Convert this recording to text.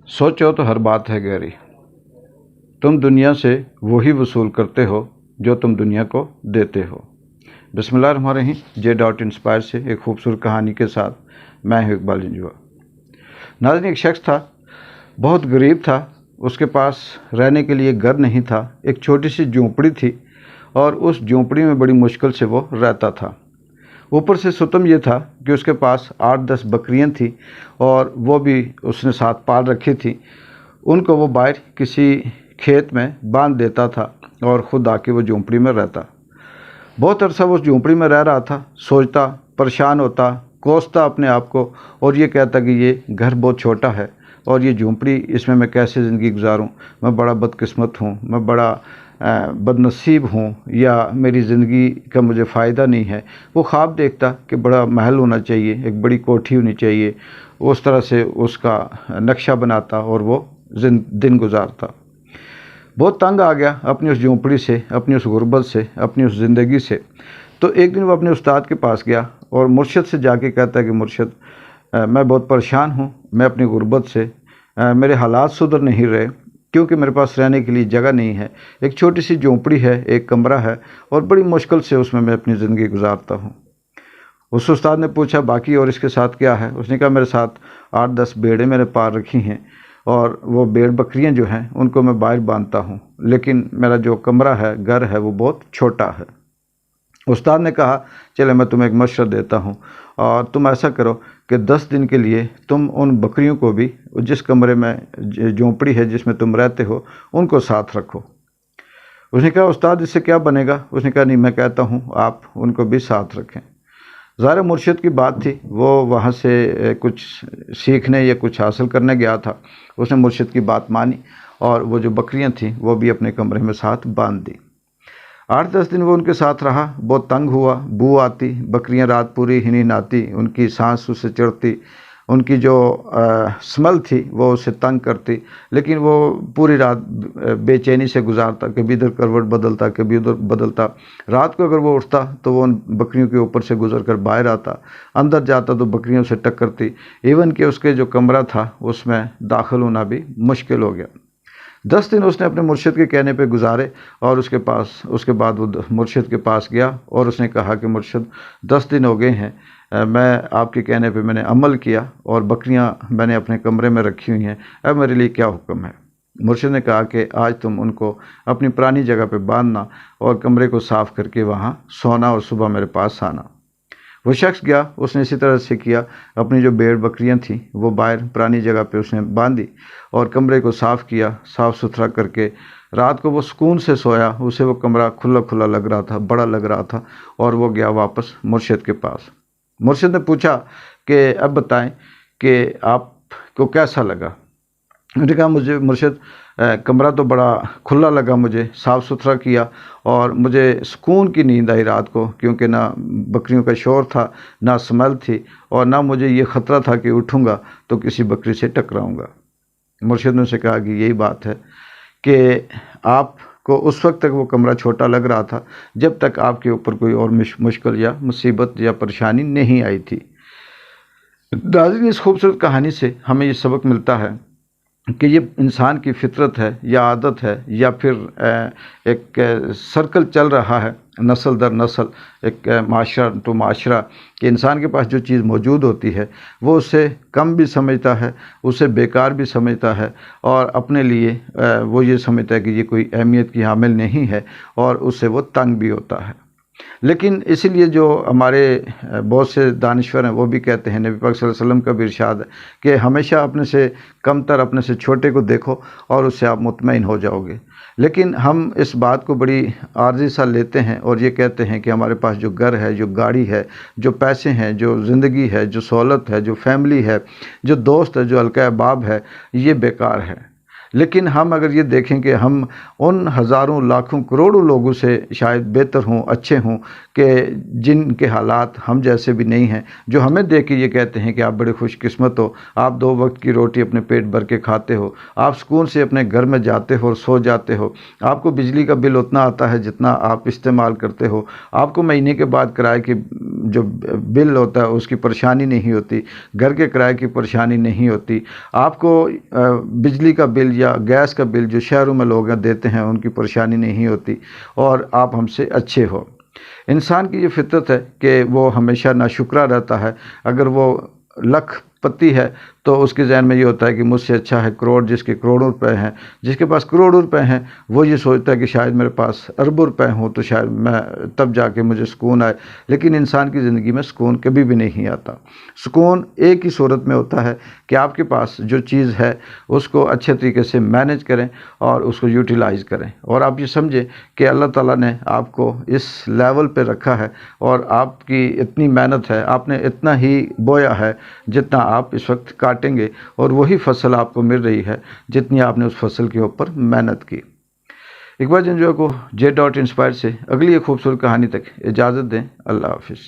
सोचो तो हर बात है गहरी। तुम दुनिया से वही वसूल करते हो जो तुम दुनिया को देते हो। बिस्मिल्लाहिर्रहमानिर्रहीम। J.Inspire से एक खूबसूरत कहानी के साथ मैं हूँ इकबाल जंजुआ। नाज़रीन, एक शख्स था, बहुत गरीब था। उसके पास रहने के लिए घर नहीं था, एक छोटी सी झोंपड़ी थी और उस झोंपड़ी में बड़ी मुश्किल से वो रहता था। ऊपर से सुतम ये था कि उसके पास 8-10 बकरियां थी और वो भी उसने साथ पाल रखी थी। उनको वो बाहर किसी खेत में बांध देता था और ख़ुद आके वो झोंपड़ी में रहता। बहुत अरसा वो उस झोंपड़ी में रह रहा था, सोचता, परेशान होता, कोसता अपने आप को और ये कहता कि ये घर बहुत छोटा है और ये झोंपड़ी, इसमें मैं कैसे ज़िंदगी गुजारूं। मैं बड़ा बदकिस्मत हूँ, मैं बड़ा बदनसीब हूँ, या मेरी ज़िंदगी का मुझे फ़ायदा नहीं है। वो ख्वाब देखता कि बड़ा महल होना चाहिए, एक बड़ी कोठी होनी चाहिए। उस तरह से उसका नक्शा बनाता और वो दिन गुजारता। बहुत तंग आ गया अपनी उस झोंपड़ी से, अपनी उस गुर्बत से, अपनी उस ज़िंदगी से। तो एक दिन वो अपने उस्ताद के पास गया और मुर्शिद से जाके कहता है कि मुर्शिद, मैं बहुत परेशान हूँ, मैं अपनी गुर्बत से, मेरे हालात सुधर नहीं रहे क्योंकि मेरे पास रहने के लिए जगह नहीं है। एक छोटी सी झोंपड़ी है, एक कमरा है और बड़ी मुश्किल से उसमें मैं अपनी ज़िंदगी गुजारता हूँ। उस उस्ताद ने पूछा, बाकी और इसके साथ क्या है? उसने कहा, मेरे साथ 8-10 भेड़ें मैंने पाल रखी हैं और वो भेड़ बकरियां जो हैं उनको मैं बाहर बांधता हूँ, लेकिन मेरा जो कमरा है, घर है, वो बहुत छोटा है। उस्ताद ने कहा, चले मैं तुम्हें एक मशवरा देता हूँ और तुम ऐसा करो कि 10 दिन के लिए तुम उन बकरियों को भी, जिस कमरे में झोंपड़ी है जिसमें तुम रहते हो, उनको साथ रखो। उसने कहा, उस्ताद इससे क्या बनेगा? उसने कहा, नहीं, मैं कहता हूँ आप उनको भी साथ रखें। ज़ाहिर मुर्शिद की बात थी, वो वहाँ से कुछ सीखने या कुछ हासिल करने गया था। उसने मुर्शिद की बात मानी और वो जो बकरियां थीं वो भी अपने कमरे में साथ बांध दी। 8-10 दिन वो उनके साथ रहा। बहुत तंग हुआ, बू आती, बकरियां रात पूरी ही नहीं नहाती, उनकी सांस उसे चढ़ती, उनकी जो स्मेल थी वो उसे तंग करती, लेकिन वो पूरी रात बेचैनी से गुजारता, कभी इधर करवट बदलता, कभी उधर बदलता। रात को अगर वो उठता तो वो उन बकरियों के ऊपर से गुजर कर बाहर आता, अंदर जाता तो बकरियों से टक्करती। इवन कि उसके जो कमरा था उसमें दाखिल होना भी मुश्किल हो गया। 10 दिन उसने अपने मुर्शिद के कहने पे गुजारे और उसके बाद वो मुर्शिद के पास गया और उसने कहा कि मुर्शिद, 10 दिन हो गए हैं, मैं आपके कहने पे मैंने अमल किया और बकरियां मैंने अपने कमरे में रखी हुई हैं, अब मेरे लिए क्या हुक्म है? मुर्शिद ने कहा कि आज तुम उनको अपनी पुरानी जगह पे बांधना और कमरे को साफ़ करके वहाँ सोना और सुबह मेरे पास आना। वो शख्स गया, उसने इसी तरह से किया। अपनी जो भेड़ बकरियां थीं वो बाहर पुरानी जगह पे उसने बांधी और कमरे को साफ़ किया। साफ़ सुथरा करके रात को वो सुकून से सोया। उसे वो कमरा खुला खुला लग रहा था, बड़ा लग रहा था और वो गया वापस मुर्शिद के पास। मुर्शिद ने पूछा कि अब बताएं कि आपको कैसा लगा? उन्होंने कहा, मुझे मुर्शिद, कमरा तो बड़ा खुला लगा, मुझे साफ़ सुथरा किया और मुझे सुकून की नींद आई रात को, क्योंकि ना बकरियों का शोर था, ना स्मेल थी और ना मुझे ये ख़तरा था कि उठूँगा तो किसी बकरी से टकराऊँगा। मुर्शिद ने उनसे कहा कि यही बात है कि आपको उस वक्त तक वो कमरा छोटा लग रहा था जब तक आपके ऊपर कोई और मुश्किल या मुसीबत या परेशानी नहीं आई थी। नाज़रीन, इस खूबसूरत कहानी से हमें ये सबक मिलता है कि ये इंसान की फितरत है या आदत है या फिर एक सर्कल चल रहा है नस्ल दर नस्ल, एक माशरा टू माशरा, कि इंसान के पास जो चीज़ मौजूद होती है वो उसे कम भी समझता है, उसे बेकार भी समझता है और अपने लिए वो ये समझता है कि ये कोई अहमियत की हामिल नहीं है और उससे वो तंग भी होता है। लेकिन इसीलिए जो हमारे बहुत से दानिश्वर हैं वो भी कहते हैं, नबी पाक सल्लल्लाहु अलैहि वसल्लम का भी इरशाद है कि हमेशा अपने से कमतर, अपने से छोटे को देखो और उससे आप मुतमईन हो जाओगे। लेकिन हम इस बात को बड़ी आर्जी सा लेते हैं और ये कहते हैं कि हमारे पास जो घर है, जो गाड़ी है, जो पैसे हैं, जो ज़िंदगी है, जो सहूलत है, जो फैमिली है, जो दोस्त है, जो हल्का अहबाब है, ये बेकार है। لیکن ہم اگر یہ دیکھیں کہ ہم ان ہزاروں لاکھوں کروڑوں لوگوں سے شاید بہتر ہوں، اچھے ہوں، کہ جن کے حالات ہم جیسے بھی نہیں ہیں، جو ہمیں دیکھ کے یہ کہتے ہیں کہ آپ بڑے خوش قسمت ہو، آپ 2 وقت کی روٹی اپنے پیٹ بھر کے کھاتے ہو، آپ سکون سے اپنے گھر میں جاتے ہو اور سو جاتے ہو، آپ کو بجلی کا بل اتنا آتا ہے جتنا آپ استعمال کرتے ہو، آپ کو مہینے کے بعد کرائے کی جو بل ہوتا ہے اس کی پریشانی نہیں ہوتی، گھر کے کرائے کی پریشانی نہیں ہوتی، آپ کو بجلی کا بل یا گیس کا بل جو شہروں میں لوگ دیتے ہیں ان کی پریشانی نہیں ہوتی، اور آپ ہم سے اچھے ہو۔ انسان کی یہ فطرت ہے کہ وہ ہمیشہ ناشکرا رہتا ہے۔ اگر وہ لکھ پتی ہے تو اس کے ذہن میں یہ ہوتا ہے کہ مجھ سے اچھا ہے کروڑ جس کے کروڑوں روپے ہیں، جس کے پاس کروڑوں روپے ہیں وہ یہ سوچتا ہے کہ شاید میرے پاس اربوں روپے ہوں تو شاید میں تب جا کے مجھے سکون آئے، لیکن انسان کی زندگی میں سکون کبھی بھی نہیں آتا۔ سکون ایک ہی صورت میں ہوتا ہے کہ آپ کے پاس جو چیز ہے اس کو اچھے طریقے سے مینج کریں اور اس کو یوٹیلائز کریں، اور آپ یہ سمجھیں کہ اللہ تعالیٰ نے آپ کو اس لیول پہ رکھا ہے اور آپ کی اتنی محنت ہے، آپ نے اتنا ہی بویا ہے جتنا آپ اس وقت کاٹیں گے، اور وہی فصل آپ کو مل رہی ہے جتنی آپ نے اس فصل کے اوپر محنت کی۔ اقبال جنجوعہ کو J.Inspire سے اگلی ایک خوبصورت کہانی تک اجازت دیں۔ اللہ حافظ۔